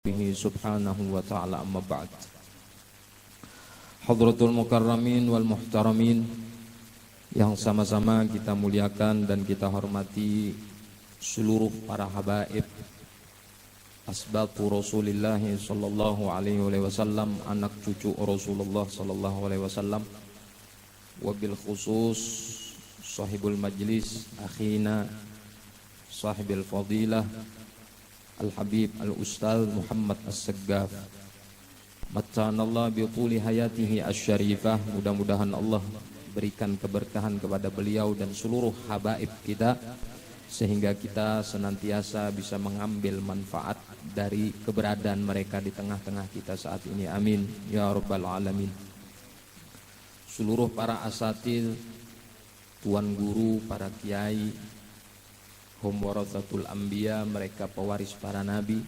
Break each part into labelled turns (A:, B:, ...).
A: bihi subhanahu wa ta'ala, amma ba'd. Hadratul mukarramin wal muhtaramin yang sama-sama kita muliakan dan kita hormati, seluruh para habaib asbatu Rasulullah sallallahu alaihi wasallam, anak cucu Rasulullah sallallahu alaihi wasallam, wabil khusus sahibul majlis akhina sahibil fadilah Al-Habib Al-Ustaz Muhammad As-Saggaf, mata'anallah biquli hayatihi asy-syarifah. Mudah-mudahan Allah berikan keberkahan kepada beliau dan seluruh habaib kita, sehingga kita senantiasa bisa mengambil manfaat dari keberadaan mereka di tengah-tengah kita saat ini. Amin ya rabbal alamin. Seluruh para asatidz, tuan guru, para kiai, hum waratsatul anbiya, mereka pewaris para nabi.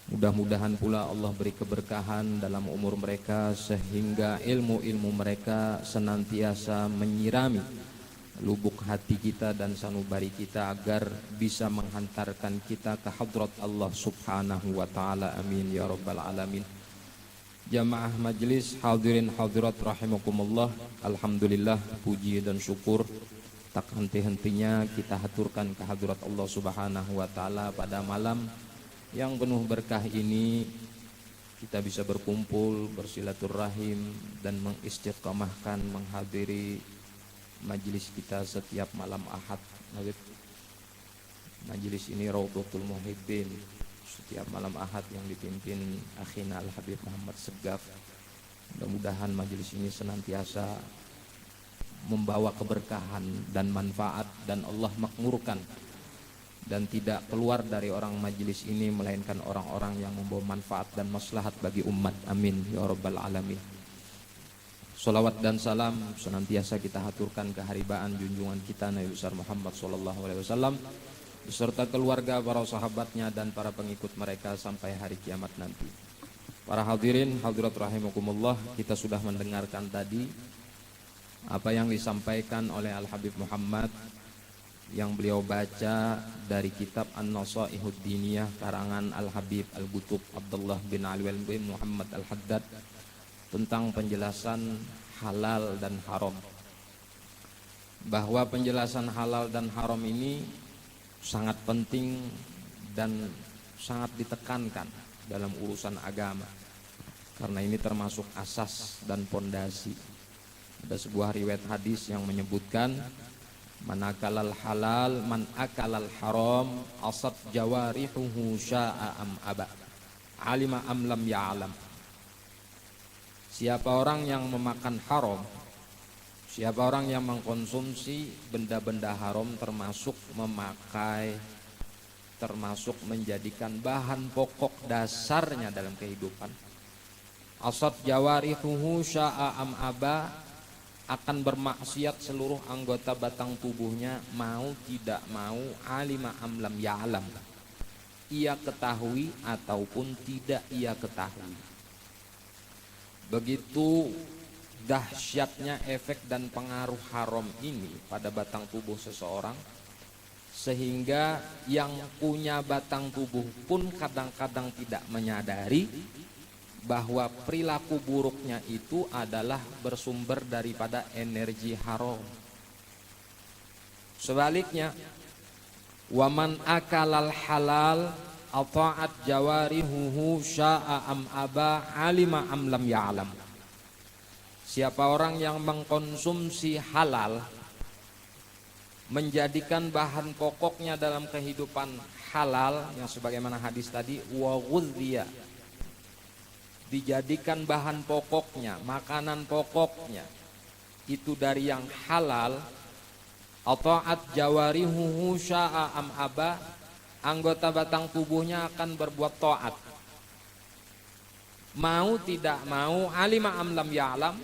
A: Mudah-mudahan pula Allah beri keberkahan dalam umur mereka, sehingga ilmu-ilmu mereka senantiasa menyirami lubuk hati kita dan sanubari kita, agar bisa menghantarkan kita ke hadrat Allah subhanahu wa ta'ala. Amin ya rabbal alamin. Jamaah majlis, hadirin hadirat rahimakumullah. Alhamdulillah, puji dan syukur tak henti-hentinya kita haturkan kehadirat Allah subhanahu wa ta'ala pada malam yang penuh berkah ini. Kita bisa berkumpul, bersilaturahim dan mengistiqamahkan menghadiri majlis kita setiap malam Ahad. Majlis ini Raudhatul Muhibbin setiap malam Ahad yang dipimpin akhina Al-Habib Muhammad Saggaf. Mudah-mudahan majlis ini senantiasa membawa keberkahan dan manfaat, dan Allah makmurkan dan tidak keluar dari orang majlis ini melainkan orang-orang yang membawa manfaat dan maslahat bagi umat. Amin ya rabbal alamin. Salawat dan salam senantiasa kita haturkan keharibaan junjungan kita Nabi besar Muhammad sallallahu alaihi wasallam beserta keluarga, para sahabatnya dan para pengikut mereka sampai hari kiamat nanti. Para hadirin hadirat rahimakumullah, kita sudah mendengarkan tadi apa yang disampaikan oleh Al-Habib Muhammad yang beliau baca dari kitab An-Nasaihud Diniyah karangan Al-Habib Al-Qutub Abdullah bin Ali bin Muhammad Al-Haddad tentang penjelasan halal dan haram. Bahwa penjelasan halal dan haram ini sangat penting dan sangat ditekankan dalam urusan agama, karena ini termasuk asas dan pondasi. Ada sebuah riwayat hadis yang menyebutkan, man akalal halal man akalal haram asat jawarihuhu sya'a am aba alima am lam ya'lam. Siapa orang yang memakan haram, siapa orang yang mengkonsumsi benda-benda haram, termasuk memakai, termasuk menjadikan bahan pokok dasarnya dalam kehidupan, asat jawarihuhu sya'a am aba, akan bermaksiat seluruh anggota batang tubuhnya, mau tidak mau, alima amlam ya'lam, ia ketahui ataupun tidak ia ketahui. Begitu dahsyatnya efek dan pengaruh haram ini pada batang tubuh seseorang, sehingga yang punya batang tubuh pun kadang-kadang tidak menyadari bahwa perilaku buruknya itu adalah bersumber daripada energi haram. Sebaliknya, waman akalal halal ata'at jawarihuhu sya'a am aba alima am lam ya'lam. Siapa orang yang mengkonsumsi halal, menjadikan bahan pokoknya dalam kehidupan halal, yang sebagaimana hadis tadi, wa ghudhiya, dijadikan bahan pokoknya, makanan pokoknya itu dari yang halal, ata'at jawarihuhu sya'a am aba, anggota batang tubuhnya akan berbuat taat, mau tidak mau, alima am lam ya'lam,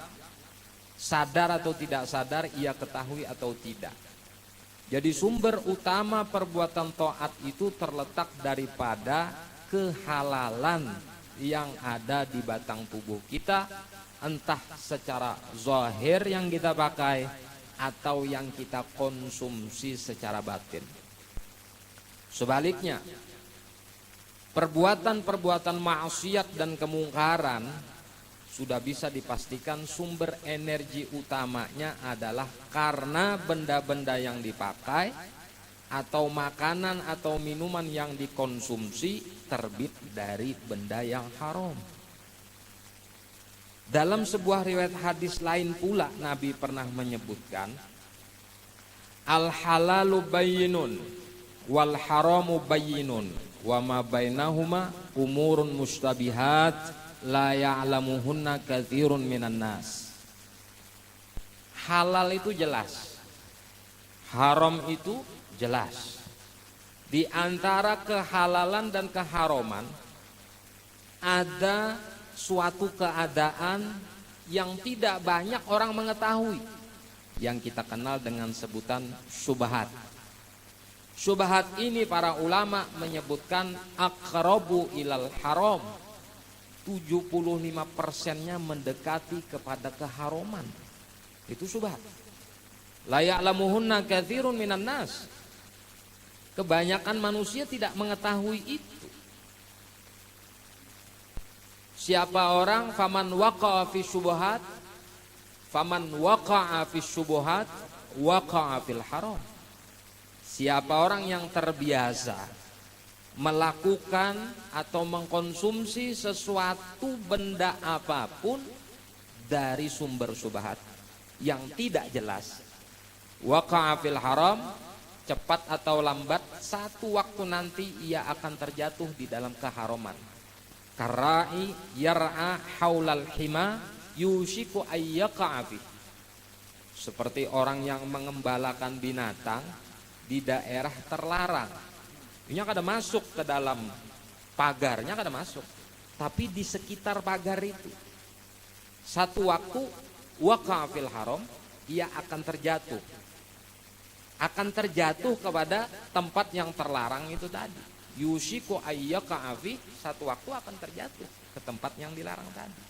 A: sadar atau tidak sadar, ia ketahui atau tidak. Jadi sumber utama perbuatan taat itu terletak daripada kehalalan yang ada di batang tubuh kita, entah secara zahir yang kita pakai atau yang kita konsumsi secara batin. Sebaliknya, perbuatan-perbuatan maksiat dan kemungkaran sudah bisa dipastikan sumber energi utamanya adalah karena benda-benda yang dipakai atau makanan atau minuman yang dikonsumsi terbit dari benda yang haram. Dalam sebuah riwayat hadis lain pula Nabi pernah menyebutkan, al halalu bayyinun wal haramu bayyinun wa ma bainahuma umurun mustabihat la ya'lamuhunna katsirun minan nas. Halal itu jelas, haram itu jelas. Di antara kehalalan dan keharaman ada suatu keadaan yang tidak banyak orang mengetahui, yang kita kenal dengan sebutan syubhat. Syubhat ini para ulama menyebutkan aqrabu ilal haram, 75%-nya mendekati kepada keharaman. Itu syubhat. La ya'lamuhunna katsirun minan nas. Kebanyakan manusia tidak mengetahui itu. Siapa orang faman waqa'a fi syubhat, faman waqa'a fi syubhat waqa'a fil haram. Siapa orang yang terbiasa melakukan atau mengkonsumsi sesuatu benda apapun dari sumber syubhat yang tidak jelas, waqa'a fil haram, cepat atau lambat satu waktu nanti ia akan terjatuh di dalam keharaman. Karai yar'a haulal hima yushiku ayyaqa'a fi. Seperti orang yang mengembalakan binatang di daerah terlarang. Ini kada masuk ke dalam pagarnya, kada masuk. Tapi di sekitar pagar itu satu waktu waqa'a fil haram, ia akan terjatuh. Akan terjatuh kepada tempat yang terlarang itu tadi. Yushiku ayyaqa'a fi, satu waktu akan terjatuh ke tempat yang dilarang tadi.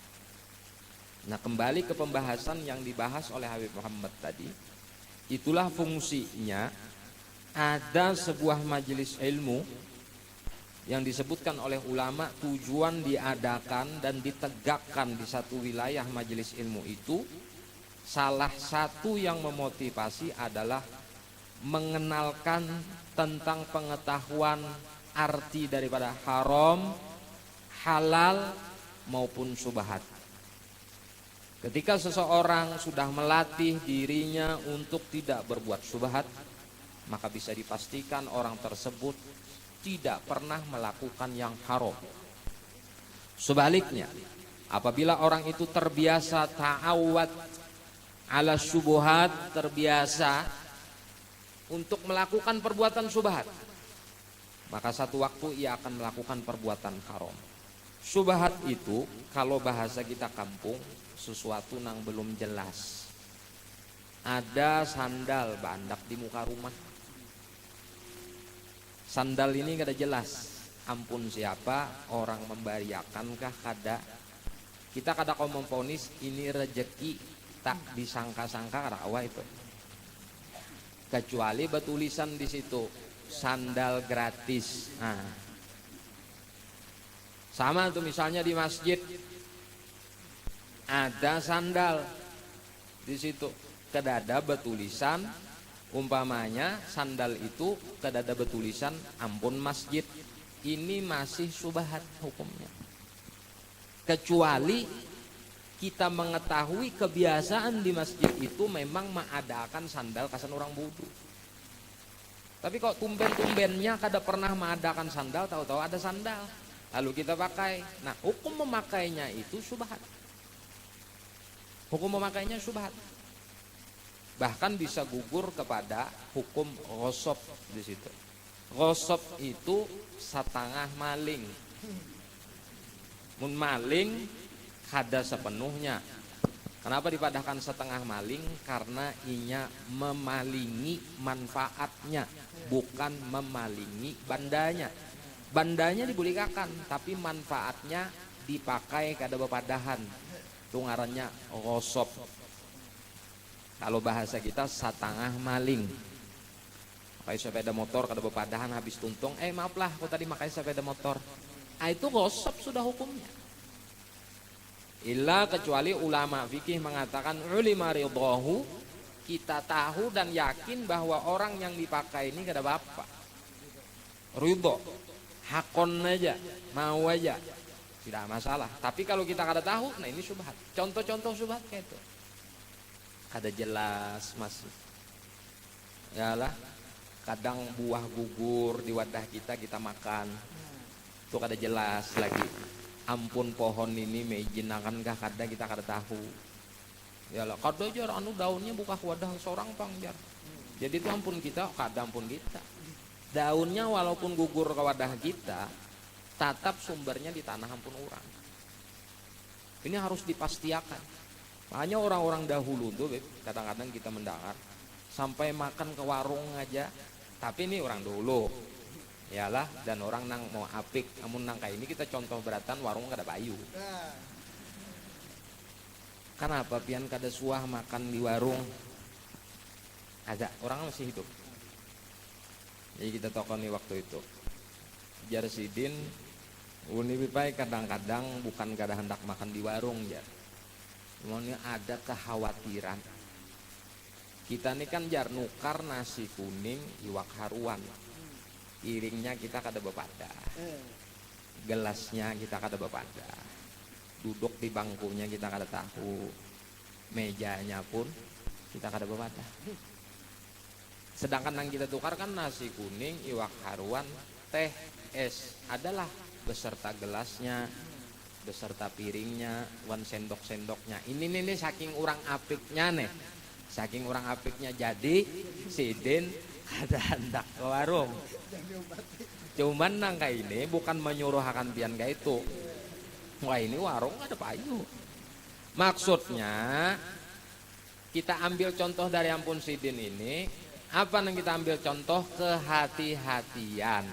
A: Nah, kembali ke pembahasan yang dibahas oleh Habib Muhammad tadi. Itulah fungsinya ada sebuah majelis ilmu yang disebutkan oleh ulama tujuan diadakan dan ditegakkan di satu wilayah majelis ilmu itu. Salah satu yang memotivasi adalah mengenalkan tentang pengetahuan arti daripada haram, halal maupun syubhat. Ketika seseorang sudah melatih dirinya untuk tidak berbuat syubhat, maka bisa dipastikan orang tersebut tidak pernah melakukan yang haram. Sebaliknya, apabila orang itu terbiasa ta'awad ala syubhat, terbiasa untuk melakukan perbuatan syubhat, maka satu waktu ia akan melakukan perbuatan haram. Syubhat itu kalau bahasa kita kampung, sesuatu yang belum jelas. Ada sandal bandak di muka rumah. Sandal ini kada jelas, ampun siapa, orang membayarkankah kada. Kita kada kau memponis ini rejeki tak disangka-sangka kada awa itu. Kecuali bertulisan di situ sandal gratis. Nah, sama tuh misalnya di masjid ada sandal di situ, kada ada bertulisan. Umpamanya sandal itu kada ada bertulisan ampun masjid, ini masih syubhat hukumnya. Kecuali kita mengetahui kebiasaan di masjid itu memang mengadakan sandal kasan orang wudu. Tapi kok tumben-tumbennya kada pernah mengadakan sandal, tahu-tahu ada sandal lalu kita pakai. Nah, hukum memakainya itu syubhat. Hukum memakainya syubhat. Bahkan bisa gugur kepada hukum ghosab di situ. Ghosab itu setengah maling. Mun maling kada sepenuhnya. Kenapa dipadahkan setengah maling? Karena inya memalingi manfaatnya, bukan memalingi bandanya. Bandanya dibolehkan, tapi manfaatnya dipakai kada bepadahan. Itu ngarannya ghosab. Kalau bahasa kita setengah maling. Pakai sepeda motor kada bepadahan habis tuntung, maaflah aku tadi pakai sepeda motor. Itu ghosab sudah hukumnya. Illa kecuali ulama fikih mengatakan ulima ridhahu, kita tahu dan yakin bahwa orang yang dipakai ini kada apa. Ridho, hakon aja, mau aja, tidak masalah. Tapi kalau kita kada tahu, nah ini syubhat. Contoh-contoh syubhat kayak itu. Kada jelas masih. Yalah, kadang buah gugur di wadah kita makan. Itu kada jelas lagi. Ampun pohon ini meijinakan kah kada kita kada tahu. Yalah, kada jar anu daunnya buka wadah seorang pang jar. Jadi itu ampun kita, kada ampun kita. Daunnya walaupun gugur ke wadah kita, tetap sumbernya di tanah ampun orang. Ini harus dipastikan. Makanya orang-orang dahulu tuh kadang-kadang kita mendengar sampai makan ke warung aja. Tapi ini orang dulu. Yalah, dan orang nang mau apik, namun nang kayak ini kita contoh beratan warung kada bayu. Kenapa pian kada suah makan di warung? Ada orang masih hidup. Jadi kita tokoni waktu itu. Jar sidin uni bipai kadang-kadang bukan kada hendak makan di warung jar. Cuman ada kekhawatiran. Kita ini kan jar nukar nasi kuning iwak haruan. Piringnya kita kada bepada, gelasnya kita kada bepada, duduk di bangkunya kita kada tahu, mejanya pun kita kada bepada. Sedangkan yang kita tukar kan nasi kuning, iwak haruan, teh, es, adalah beserta gelasnya, beserta piringnya, wan sendok-sendoknya. Ini nih saking orang apiknya nih, saking orang apiknya jadi sidin kada hendak ke warung. Cuman nang kayak ini bukan menyuruh akan pian kayak itu. Wah ini warung ada payu. Maksudnya kita ambil contoh dari ampun sidin ini. Apa yang kita ambil contoh? Kehati-hatian.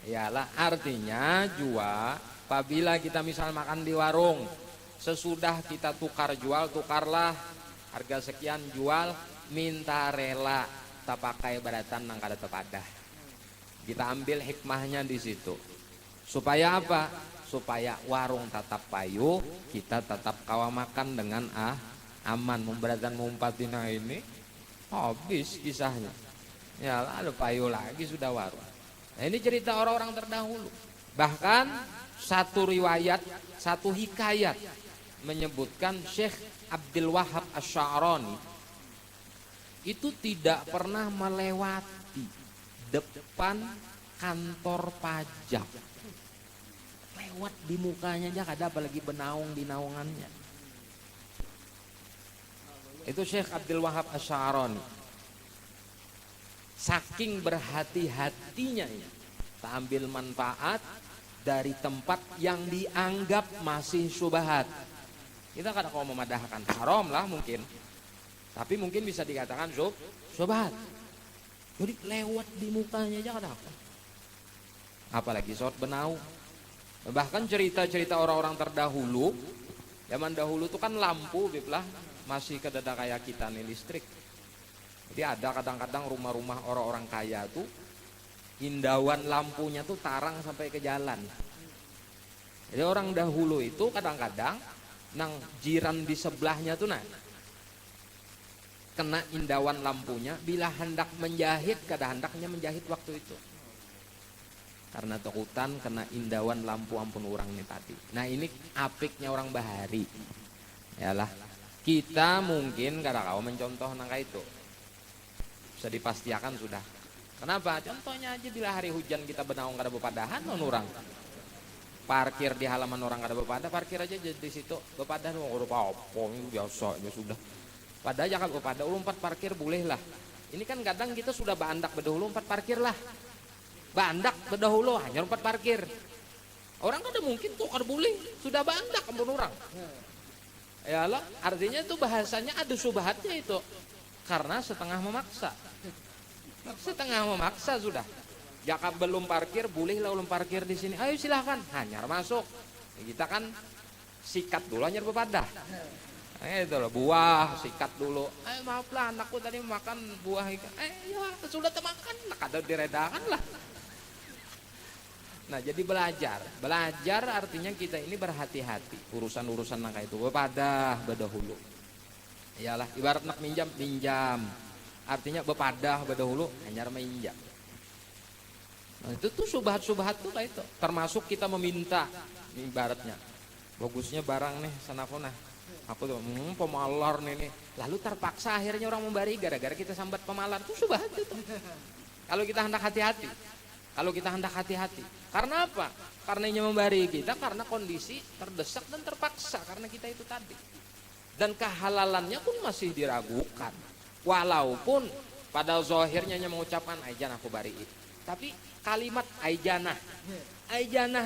A: Yalah, artinya jua apabila kita misal makan di warung, sesudah kita tukar jual, tukarlah harga sekian jual, minta rela tak pakai beratan nang kada tepadah. Kita ambil hikmahnya di situ. Supaya apa? Supaya warung tetap payu, kita tetap kawa makan dengan aman. Memberatan ngumpatina ini habis kisahnya. Ya ada payu lagi sudah warung. Nah ini cerita orang-orang terdahulu. Bahkan satu riwayat, satu hikayat menyebutkan Syekh Abdul Wahab Asy-Sya'rani itu tidak pernah melewati depan kantor pajak. Lewat di mukanya aja kada, apalagi benaung di naungannya. Itu Syekh Abdul Wahab Asy-Sya'rani. Saking berhati-hatinya ya, tak ambil manfaat dari tempat yang dianggap masih syubhat. Kita kadang kalau memadahkan haram lah mungkin, tapi mungkin bisa dikatakan syubhat. Jadi lewat di mukanya aja kadang apa. Apalagi short benau. Bahkan cerita-cerita orang-orang terdahulu, zaman dahulu itu kan lampu biblah masih kedada kayak kita nih listrik. Jadi ada kadang-kadang rumah-rumah orang-orang kaya tuh indauan lampunya tuh tarang sampai ke jalan. Jadi orang dahulu itu kadang-kadang nang jiran di sebelahnya tuh nah kena indauan lampunya, bila hendak menjahit kada hendaknya menjahit waktu itu. Karena takutan kena indauan lampu ampun orang ini tadi. Nah ini apiknya orang bahari. Yalah, kita mungkin kada kau mencontoh nangka itu. Bisa dipastikan sudah. Kenapa? Contohnya aja bila hari hujan kita benaung kada bepadahan non orang. Parkir di halaman orang kada bepada, parkir aja di situ bepadah dong. Udah apa itu biasa aja sudah. Pada aja kan bepada ulumpat parkir boleh lah. Ini kan kadang kita sudah bandak berdahulu empat parkir lah. Bandak berdahulu hanya empat parkir. Orang kan mungkin tuh kada boleh, sudah bandak ampun orang. Ya Allah, artinya itu bahasanya ada subhatnya itu. Karena setengah memaksa. Setengah memaksa sudah. Jika belum parkir, bolehlah ulun parkir di sini. Ayo silahkan, hanyar masuk. Kita kan sikat dulu hanyar bepadah. Itu loh, buah sikat dulu. Maaflah anakku tadi makan buah ikan. Ya sudah termakan, nak ada diredakan lah. Nah, jadi belajar artinya kita ini berhati-hati urusan-urusan nangka itu bepadah bedahulu. Iyalah, ibarat nak minjam, artinya bepadah bedahulu hanya minjam. Nah, itu tuh subhat tuh lah itu. Termasuk kita meminta, ibaratnya bagusnya barang nih sanafona. Aku tuh pemalar nih. Lalu terpaksa akhirnya orang memberi gara-gara kita sambat pemalar tuh subhat itu. Kalau kita hendak hati-hati. Karena apa? Karena yang memberi kita karena kondisi terdesak dan terpaksa karena kita itu tadi. Dan kehalalannya pun masih diragukan. Walaupun pada zahirnya mengucapkan aijan aku bariin. Tapi kalimat aijanah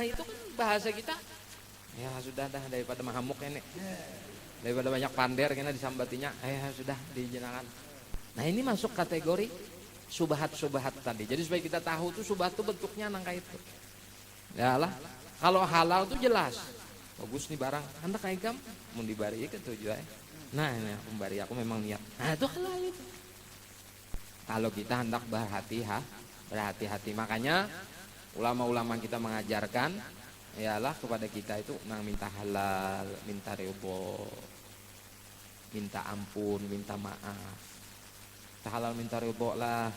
A: itu kan bahasa kita ya sudah dah daripada mahamuk ini. Daripada banyak pander kena disambatinya, sudah dijenakan. Nah, ini masuk kategori subhat tadi. Jadi supaya kita tahu tuh subhat tuh bentuknya nangka itu. Ya lah, kalau halal tuh jelas. Bagus nih barang, anda kayak mau dibari ke tujuh Nah, ini aku bari aku memang niat. Nah, itu halal itu. Kalau kita hendak berhati-hati. Makanya ulama-ulama kita mengajarkan ialah kepada kita itu nang minta halal, minta ridho, minta ampun, minta maaf. Minta halal, minta ridho lah.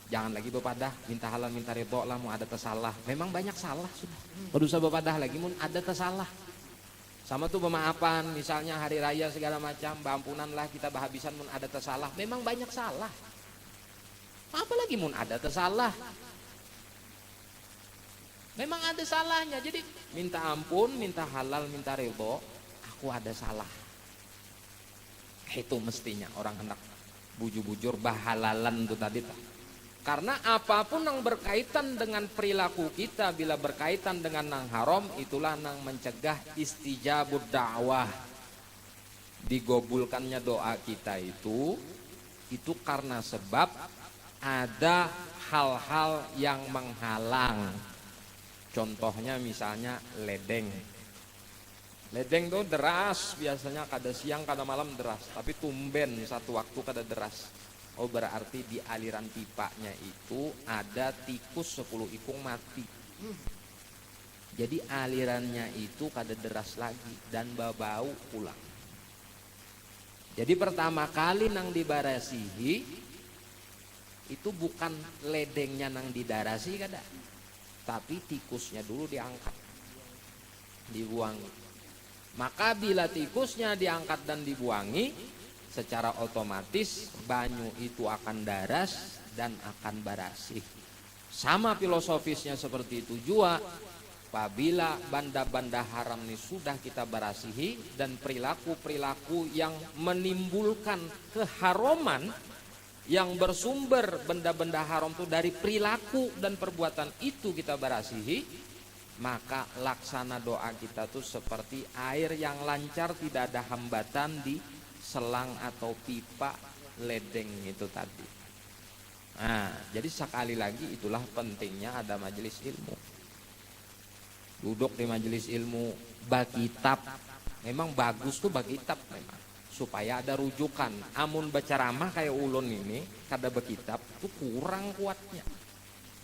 A: Jangan lagi bepadah, minta halal, minta ridho lah mau ada tersalah. Memang banyak salah sudah. Kalau usah bepadah lagi mun ada tersalah. Sama tuh pemaafan, misalnya hari raya segala macam, ampunan lah kita bahabisan mun ada tersalah. Memang banyak salah. Apalagi mun ada tersalah. Memang ada salahnya. Jadi minta ampun, minta halal, minta ridho, aku ada salah. Itu mestinya orang hendak bujur-bujur bahalalan itu tadi. Karena apapun yang berkaitan dengan perilaku kita, bila berkaitan dengan nang haram, itulah nang mencegah istijabud dakwah. Digobulkannya doa kita itu karena sebab ada hal-hal yang menghalang. Contohnya misalnya ledeng tuh deras, biasanya kada siang kada malam deras, tapi tumben satu waktu kada deras. Oh, berarti di aliran pipanya itu ada tikus 10 ikung mati. Jadi alirannya itu kada deras lagi dan bau pulang. Jadi pertama kali nang dibarasihi itu bukan ledengnya nang didarasi kada, tapi tikusnya dulu diangkat, dibuangi. Maka bila tikusnya diangkat dan dibuangi, secara otomatis banyu itu akan daras dan akan barasih. Sama filosofisnya seperti itu juga. Apabila banda-banda haram ini sudah kita barasihi dan perilaku-perilaku yang menimbulkan keharuman yang bersumber benda-benda haram itu dari perilaku dan perbuatan itu kita barasihi, maka laksana doa kita tuh seperti air yang lancar, tidak ada hambatan di selang atau pipa ledeng itu tadi. Nah, jadi sekali lagi itulah pentingnya ada majelis ilmu. Duduk di majelis ilmu, bakitab. Memang bagus tuh bakitab memang, supaya ada rujukan. Amun berceramah kayak ulun ini, kada bakitab tuh kurang kuatnya.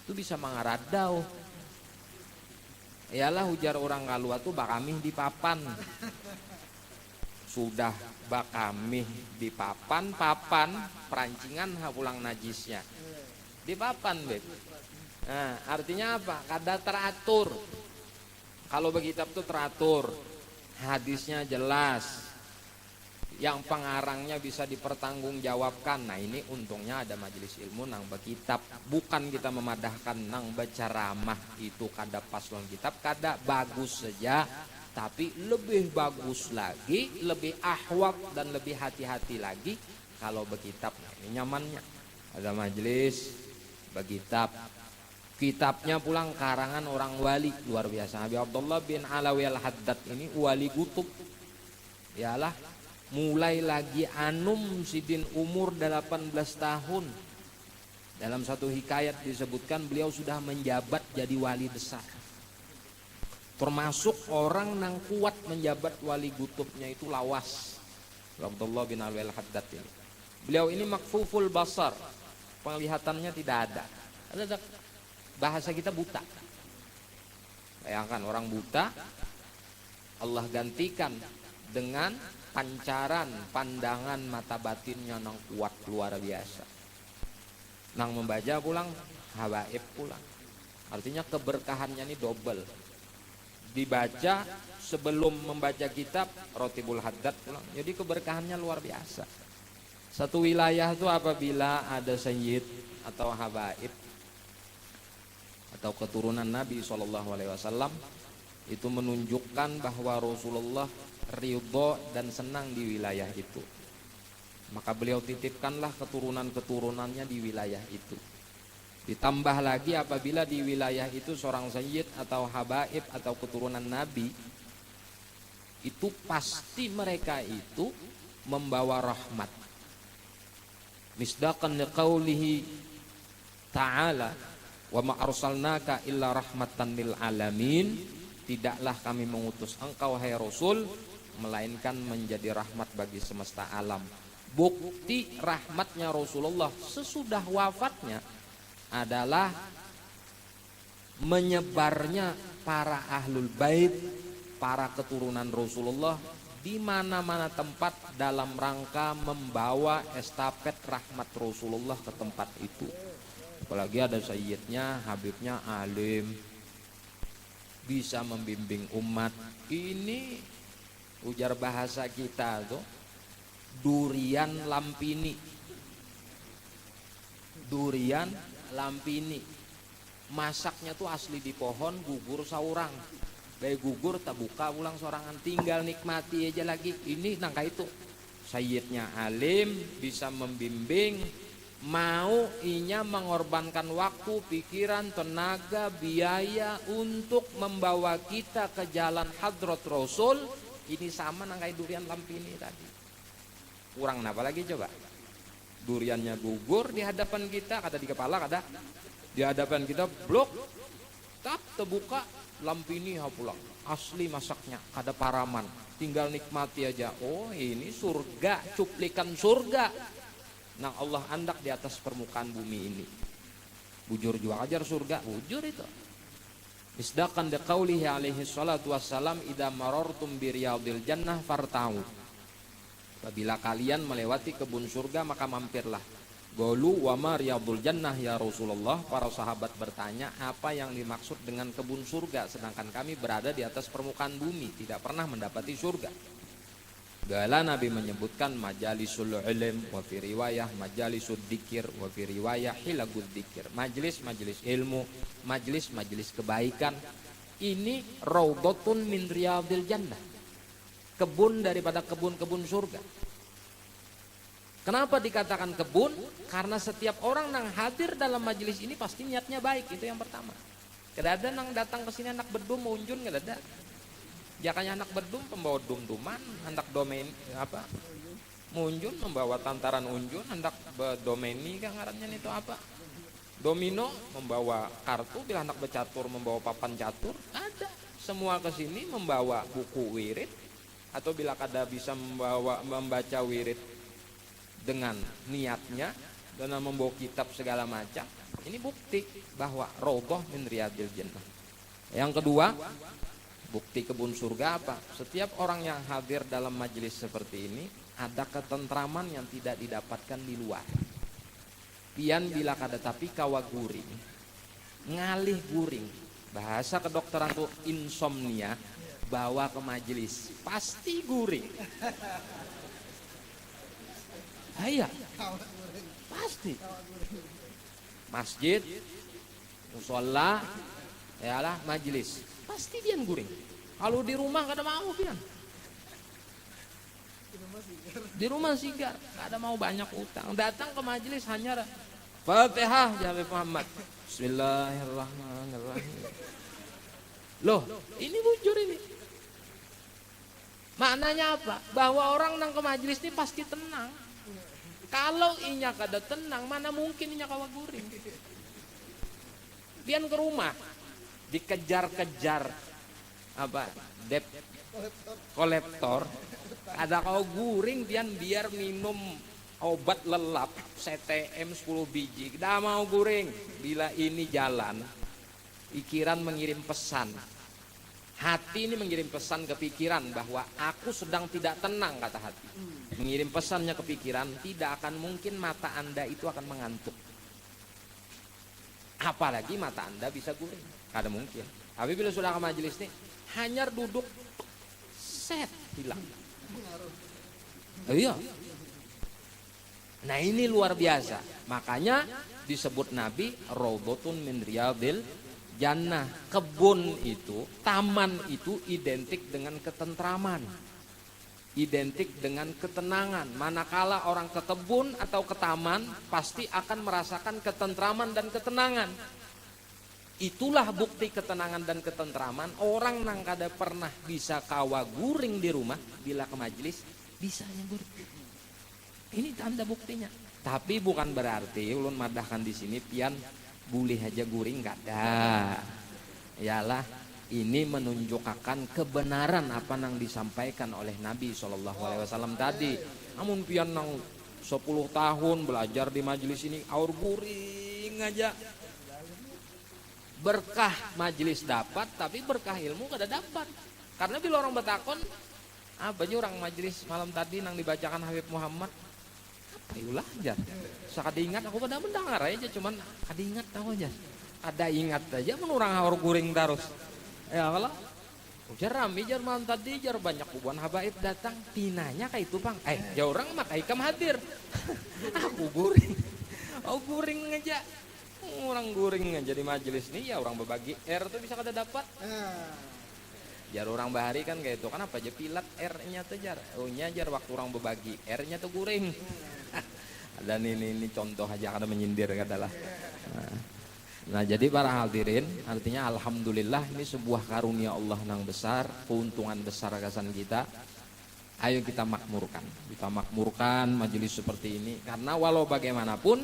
A: Itu bisa mengaradau. Iyalah ujar orang Kalua tuh bakamih di papan. Sudah bakamih di papan perancingan pulang najisnya di papan bet. Nah, artinya apa? Kada teratur. Kalau begitu tuh teratur, hadisnya jelas, yang pengarangnya bisa dipertanggungjawabkan. Nah, ini untungnya ada majelis ilmu nang bekitab. Bukan kita memadahkan nang berceramah itu kada pas long kitab, kada bagus saja. Tapi lebih bagus lagi, lebih ahwat dan lebih hati-hati lagi kalau bekitab. Nah, ini nyamannya. Ada majelis bekitab. Kitabnya pulang karangan orang wali luar biasa. Nabi Abdullah bin Alawi al-Haddad ini wali kutub. Yalah, mulai lagi anum sidin umur 18 tahun. Dalam satu hikayat disebutkan beliau sudah menjabat jadi wali besar. Termasuk orang yang kuat menjabat wali kutubnya itu Lawas. Abdullah bin Alawi al-Haddad ini. Beliau ini makfuful basar. Penglihatannya tidak ada. Ada bahasa kita buta. Bayangkan orang buta Allah gantikan dengan pancaran pandangan mata batinnya nang kuat luar biasa. Nang membaca pulang habaib pulang. Artinya keberkahannya ini double. Dibaca sebelum membaca kitab Rotibul Haddad pulang. Jadi keberkahannya luar biasa. Satu wilayah itu apabila ada sayyid atau habaib atau keturunan Nabi SAW, itu menunjukkan bahwa Rasulullah ridho dan senang di wilayah itu. Maka beliau titipkanlah keturunan-keturunannya di wilayah itu. Ditambah lagi apabila di wilayah itu seorang sayyid atau habaib atau keturunan Nabi, itu pasti mereka itu membawa rahmat. Misdaqan liqaulihi ta'ala, wa ma arsalnaka illa rahmatan lil alamin. Tidaklah kami mengutus engkau hai Rasul melainkan menjadi rahmat bagi semesta alam. Bukti rahmatnya Rasulullah sesudah wafatnya adalah menyebarnya para ahlul bait, para keturunan Rasulullah di mana-mana tempat dalam rangka membawa estafet rahmat Rasulullah ke tempat itu. Apalagi ada sayyidnya, habibnya alim, bisa membimbing umat. Ini ujar bahasa kita tuh durian lampini. Durian lampini. Masaknya tuh asli di pohon, gugur saurang. Dari gugur tak buka ulang sorangan, tinggal nikmati aja lagi. Ini nangka itu. Sayyidnya alim, bisa membimbing, mau inya mengorbankan waktu, pikiran, tenaga, biaya untuk membawa kita ke jalan hadrat Rasul. Ini sama nangkai durian lampini tadi. Kurang apa lagi coba? Duriannya gugur di hadapan kita, kata di kepala, kata di hadapan kita, blok, tak terbuka, lampini pulang. Asli masaknya, kada paraman, tinggal nikmati aja. Oh ini surga, cuplikan surga. Nah Allah andak di atas permukaan bumi ini. Bujur juga ajar surga, bujur itu. Misdaqan liqaulihi alaihi salatu wassalam, idza marartum bi riyadil jannah fartau. Apabila kalian melewati kebun surga maka mampirlah. Qalu wa ma riyadul jannah ya Rasulullah. Para sahabat bertanya, apa yang dimaksud dengan kebun surga sedangkan kami berada di atas permukaan bumi, tidak pernah mendapati surga. Gala Nabi menyebutkan majalisul ilm wa fi riwayah majalisud dzikir wa fi riwayah hilagud dzikir. Majelis-majelis ilmu, majelis-majelis kebaikan. Ini raudhatun min riyadil jannah. Kebun daripada kebun-kebun surga. Kenapa dikatakan kebun? Karena setiap orang yang hadir dalam majelis ini pasti niatnya baik, itu yang pertama. Kada ada nang datang ke sini anak bedum mau unjun, kada ada. Jakanya anak bedum pembawa dum-duman, hendak domain apa? Munjun membawa tantaran unjun, hendak domeni kan ngarannya itu apa? Domino membawa kartu, bila hendak bercatur membawa papan catur, ada. Semua ke sini membawa buku wirid atau bila kada bisa membaca wirid dengan niatnya dan membawa kitab segala macam. Ini bukti bahwa raudhah min riyadil jannah. Yang kedua, bukti kebun surga apa? Setiap orang yang hadir dalam majelis seperti ini ada ketentraman yang tidak didapatkan di luar. Pian bila kada tapi kawa guring, ngalih guring. Bahasa kedokteran tuh insomnia, bawa ke majelis pasti guring. Iya, pasti. Masjid, musola, yalah majelis, pasti pian guring. Kalau di rumah kada mau pian. Di rumah sigar, kada mau banyak utang. Datang ke majelis hanya Fatihah ya Muhammad. Bismillahirrahmanirrahim. Loh, ini bujur ini. Maknanya apa? Bahwa orang nang ke majelis ini pasti tenang. Kalau inya kada tenang, mana mungkin inya kawa guring. Pian ke rumah dikejar-kejar apa? Debt kolektor. Ada kau guring pian biar minum obat lelap CTM 10 biji. Dah mau guring. Bila ini jalan, pikiran mengirim pesan. Hati ini mengirim pesan ke pikiran bahwa aku sedang tidak tenang, kata hati. Mengirim pesannya ke pikiran, tidak akan mungkin mata Anda itu akan mengantuk. Apalagi mata Anda bisa guring, kada mungkin. Tapi bila sudah ke majelis nih, hanya duduk, set, hilang. Oh iya. Nah ini luar biasa. Makanya disebut Nabi Raudhatun min Riyadil Jannah. Kebun itu, taman itu identik dengan ketentraman, identik dengan ketenangan. Manakala orang ke kebun atau ke taman, pasti akan merasakan ketentraman dan ketenangan. Itulah bukti ketenangan dan ketentraman. Orang nang kada pernah bisa kawa guring di rumah, bila ke majelis bisa guring. Ini tanda buktinya. Tapi bukan berarti ulun madahkan di sini pian boleh aja guring, kada. Yalah, ini menunjukkan kebenaran apa yang disampaikan oleh Nabi SAW tadi. Namun pian nang 10 tahun belajar di majelis ini aur guring aja. Berkah majelis dapat, tapi berkah ilmu kada dapat. Karena bila orang bertakon, apa aja orang majelis malam tadi nang dibacakan Habib Muhammad, ayulah aja. Sakada ingat aku pada mendengar aja, cuman kada ingat tahu aja. Ada ingat aja menurang aur guring terus. Ya kalau jar rame jar malam tadi jar banyak kubuan habaib datang, pinanya kayak itu bang. Ya orang mah kayak kam hadir. Aku guring. Oh guring aja. Orang guring aja di majelis nih ya orang berbagi R tuh bisa kada dapat. Jar orang bahari kan kayak itu, kenapa aja pilat R-nya tuh jar. O-nya jar waktu orang berbagi R-nya tuh guring. Dan ini contoh aja kada menyindir kadalah. Nah jadi para hadirin, artinya alhamdulillah ini sebuah karunia Allah yang besar, keuntungan besar kesan kita. Ayo kita makmurkan majelis seperti ini, karena walau bagaimanapun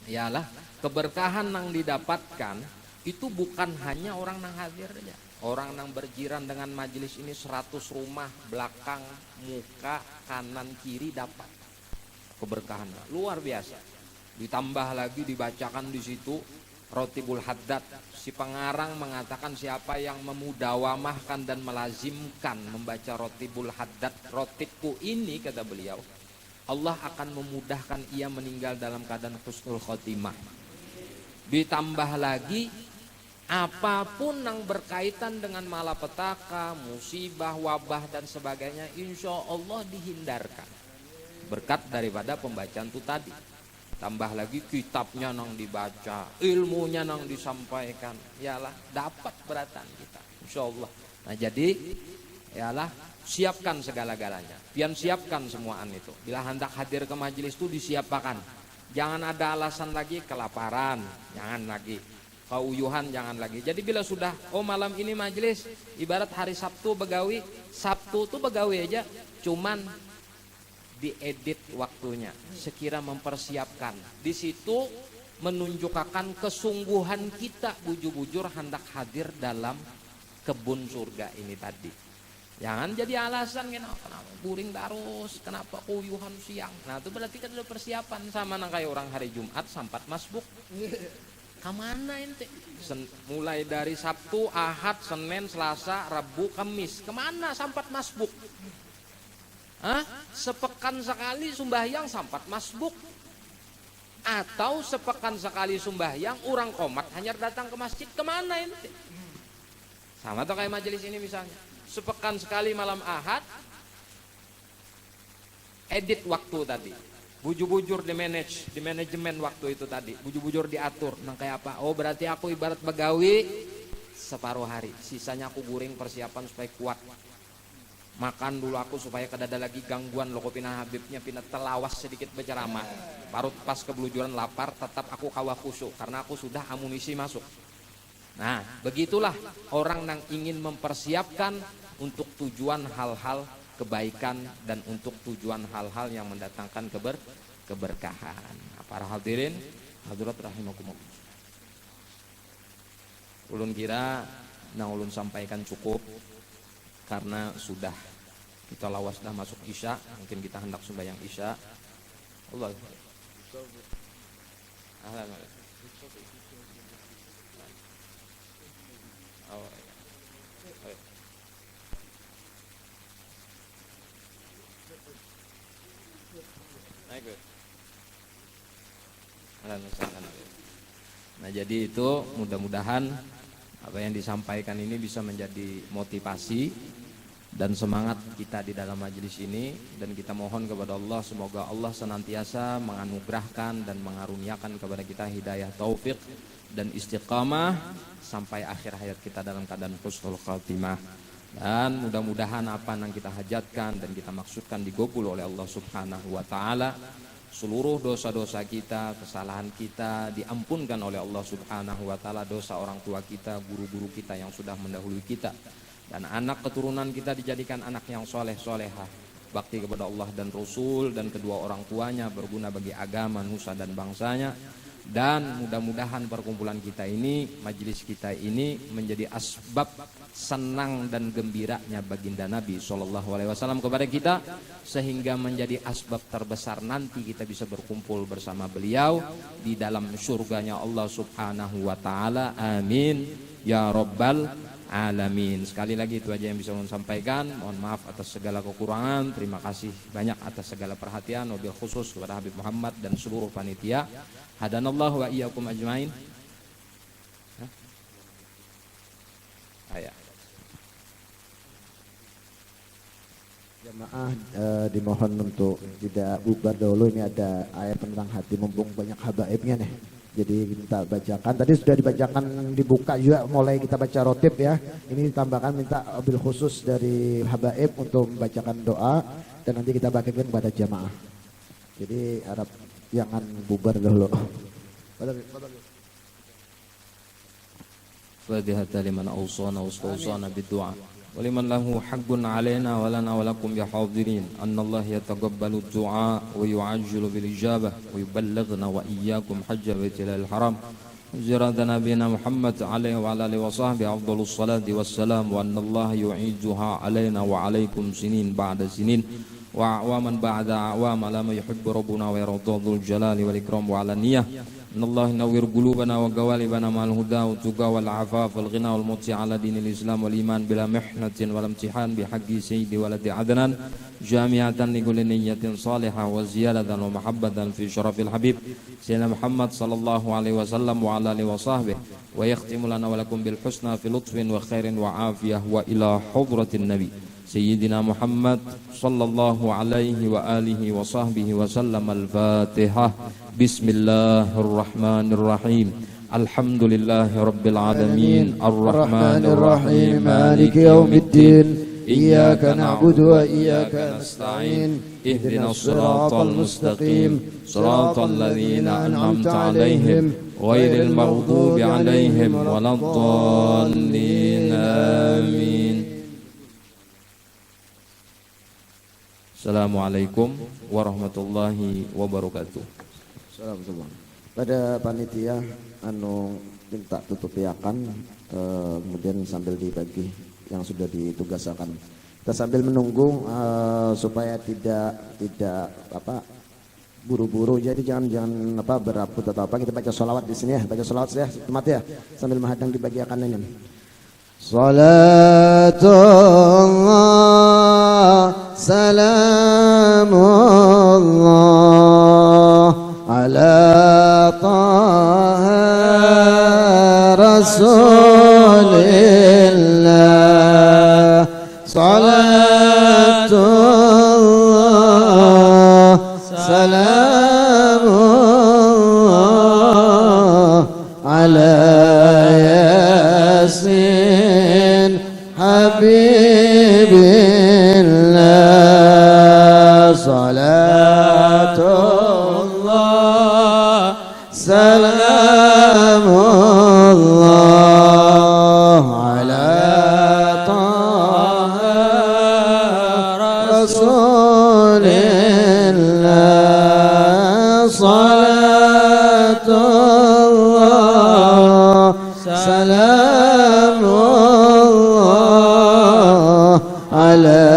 A: ialah keberkahan yang didapatkan itu bukan hanya orang yang hadir aja. Orang yang berjiran dengan majelis ini 100 rumah, belakang, muka, kanan, kiri dapat keberkahan luar biasa. Ditambah lagi dibacakan di situ Rotibul Haddad. Si pengarang mengatakan siapa yang memudawamahkan dan melazimkan membaca Rotibul Haddad, rotibku ini kata beliau, Allah akan memudahkan ia meninggal dalam keadaan husnul khotimah. Ditambah lagi apapun yang berkaitan dengan malapetaka, musibah, wabah dan sebagainya, insya Allah dihindarkan berkat daripada pembacaan itu tadi. Tambah lagi kitabnya nang dibaca, ilmunya nang disampaikan, yalah dapat beratan kita insya Allah. Nah jadi yalah siapkan segala-galanya, pian siapkan semuaan itu. Bila hendak hadir ke majelis itu disiapkan. Jangan ada alasan lagi kelaparan, jangan lagi keuyuhan, jangan lagi. Jadi bila sudah malam ini majelis, ibarat hari Sabtu begawi, Sabtu tuh begawi aja, cuman diedit waktunya, sekira mempersiapkan. Di situ menunjukkan kesungguhan kita bujur-bujur hendak hadir dalam kebun surga ini tadi. Jangan jadi alasan kenapa guring terus, kenapa kuyuhan siang. Nah itu berarti kan ada persiapan, sama nang kayak orang hari Jumat sampat masbuk. Kemana ente? Mulai dari Sabtu, Ahad, Senin, Selasa, Rabu, Kamis. Kemana sampat masbuk? Sepekan sekali sembahyang sampat masbuk. Atau sepekan sekali sembahyang orang komat hanya datang ke masjid. Kemana ente? Sama tuh kayak majelis ini misalnya. Sepekan sekali malam Ahad, edit waktu tadi, bujur-bujur di manajemen waktu itu tadi, bujur-bujur diatur. Nang kayak apa? Oh berarti aku ibarat begawi separuh hari, sisanya aku guring persiapan supaya kuat. Makan dulu aku supaya kada ada lagi gangguan loko pinah Habibnya pindah telawas sedikit berceramah. Parut pas kebelujuran lapar, tetap aku kawa khusyuk karena aku sudah amunisi masuk. Nah begitulah orang yang ingin mempersiapkan untuk tujuan hal-hal kebaikan dan untuk tujuan hal-hal yang mendatangkan keberkahan. Para hadirin hadirat rahimakumullah, ulun kira nang ulun sampaikan cukup, karena sudah kita lawas dah masuk isya, mungkin kita hendak sembahyang isya. Allah Nah, jadi itu mudah-mudahan apa yang disampaikan ini bisa menjadi motivasi dan semangat kita di dalam majelis ini, dan kita mohon kepada Allah semoga Allah senantiasa menganugerahkan dan mengaruniakan kepada kita hidayah taufik dan istiqamah sampai akhir hayat kita dalam keadaan husnul khatimah. Dan mudah-mudahan apa yang kita hajatkan dan kita maksudkan digobul oleh Allah Subhanahu wa taala. Seluruh dosa-dosa kita, kesalahan kita diampunkan oleh Allah Subhanahu wa taala, dosa orang tua kita, guru-guru kita yang sudah mendahului kita, dan anak keturunan kita dijadikan anak yang soleh-solehah, bakti kepada Allah dan Rasul dan kedua orang tuanya, berguna bagi agama, nusa dan bangsanya. Dan mudah-mudahan perkumpulan kita ini, majelis kita ini menjadi asbab senang dan gembiranya baginda Nabi SAW kepada kita, sehingga menjadi asbab terbesar nanti kita bisa berkumpul bersama beliau di dalam surganya Allah Subhanahu wa taala. Amin ya rabbal alamin. Sekali lagi itu aja yang bisa saya sampaikan. Mohon maaf atas segala kekurangan. Terima kasih banyak atas segala perhatian, wabil khusus kepada Habib Muhammad dan seluruh panitia. Hadanallahu wa iyyakum ajmain. Ayah.
B: Jamaah dimohon untuk tidak bubar dahulu, ini ada ayat tentang hati, mumpung banyak habaibnya nih. Jadi kita bacakan, tadi sudah dibacakan, dibuka juga mulai kita baca rotib ya. Ini ditambahkan minta wabil khusus dari habaib untuk membacakan doa dan nanti kita bagikan kepada jamaah. Jadi harap jangan bubar dahulu.
A: Fatihah liman awsana wastawsana bid-du'a wa liman lahu haqqun 'alaina wa lana wa lakum ya hadirin annallahu yataqabbalu ad-du'a wa yu'ajjilu bil ijabah wa yuballighna wa iyyakum hajja baitil haram ziyarata nabiyina Muhammad alaihi wa alihi wa sahbihi afdhalus salati wassalam wa annallaha yu'izuha 'alaina wa 'alaikum sinin ba'da sinin wa a'waman ba'da a'wam ala ma yuhibbu rabbuna wa yarda dzul jalali wal ikram wa 'ala niyyah. Innallaha yanawwir qulubana wa qawalibana ma'al huda wa tuqa wal 'afaf wal ghina wal muti 'ala dinil islam wal iman bila mihnatin wal imtihan bi haqqi sayyidi waladi adnan jami'atan li kulli niyyatin salihah wa ziyadatan wa mahabbatan fi syarafil habib sayyidina Muhammad sallallahu alaihi wasallam wa ala alihi wa sahbihi wa yakhtimu lana wa lakum bil husna fi lutfin wa khairin wa afiyah wa ila hadratin nabi Sayyidina Muhammad sallallahu alaihi wa alihi wa sahbihi wa sallam. Al-Fatihah. Bismillahirrahmanirrahim. Alhamdulillahi rabbil alamin. Ar-Rahmanir Rahim. Maliki yaumiddin. Iyyaka na'budu wa iyyaka nasta'in. Ihdinas siratal mustaqim. Siratal ladzina an'amta 'alaihim ghairil maghdubi 'alaihim waladdallin. Amin. Assalamualaikum warahmatullahi wabarakatuh.
B: Assalamualaikum. Pada panitia minta tutupiakan, kemudian sambil dibagi yang sudah ditugaskan. Kita sambil menunggu supaya tidak buru-buru. Jadi jangan berabut atau apa. Kita baca sholawat di sini ya. Baca sholawat ya, temat ya. Sambil menghadang dibagiakan ini. Salatullah salamullah ala taha rasulillah. Salatullah salamullah ala yasin habibillah. Salatullah salamullah ala taha rasulillah. Salatullah salamullah ala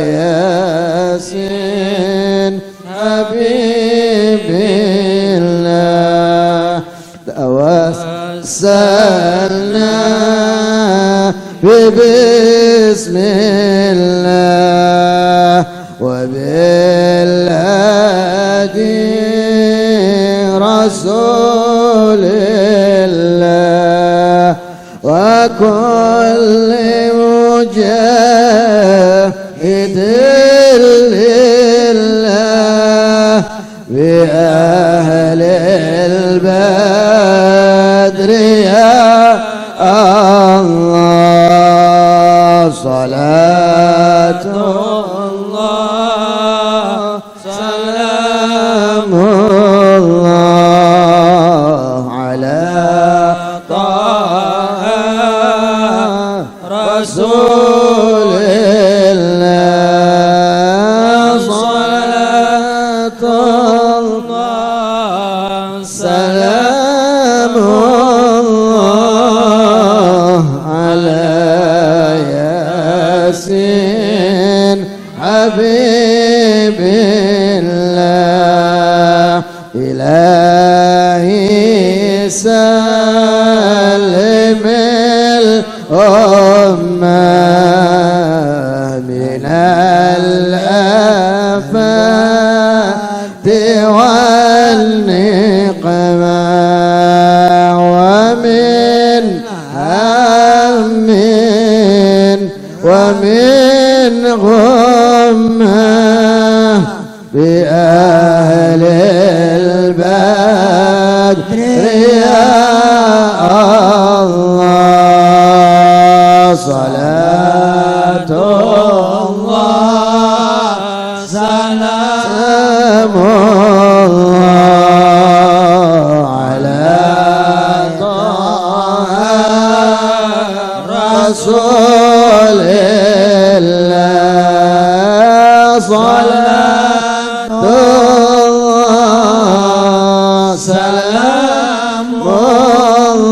B: yasin habibillah. Tawassalna bibi الله وبالهادي رسول الله وكل مجاهد لله بأهل البدر يا الله صلاة الله سلام الله على طه رسول الله صلاة الله سلام الله على ياسين حبيب الله إلهي سلم الأمة من الآفات والنقمة ومن هم ومن غمة بأهل البدر يا الله صلاة الله سلام الله على طه رسول الله صلاة الله سلام الله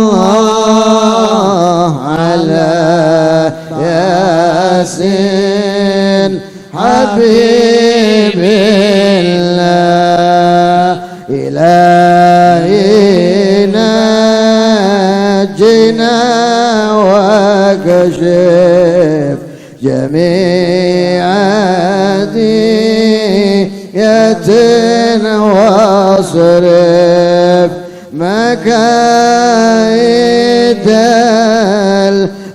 B: على ياسين حبيب الله إلهي نجنا وكشف جميع دية واصرف مكايد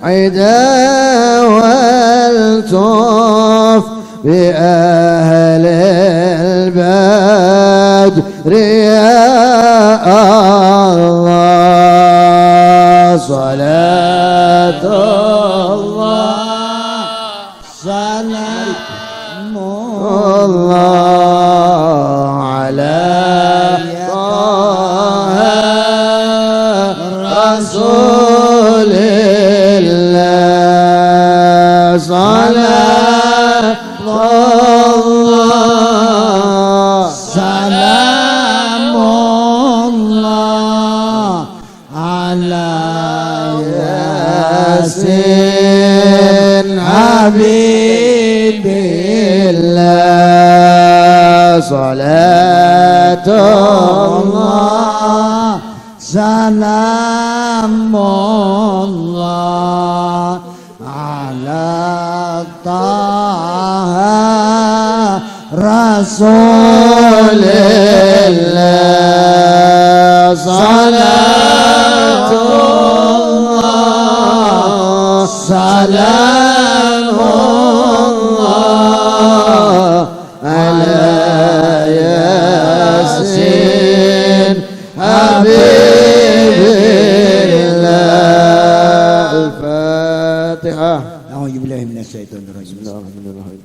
B: العدا والطوف بأهل البدر يا الله صلاة الله سلام الله على طه رسول الله صلاة الله سلام الله على ياسين حبيب الله صلاة الله سلام الله على طه رسول الله صلاة الله سلام الله على ياسين حبيب الله الفاتحة.
C: أعوذ بالله من الشيطان الرجيم.
B: بسم الله الرحمن الرحيم.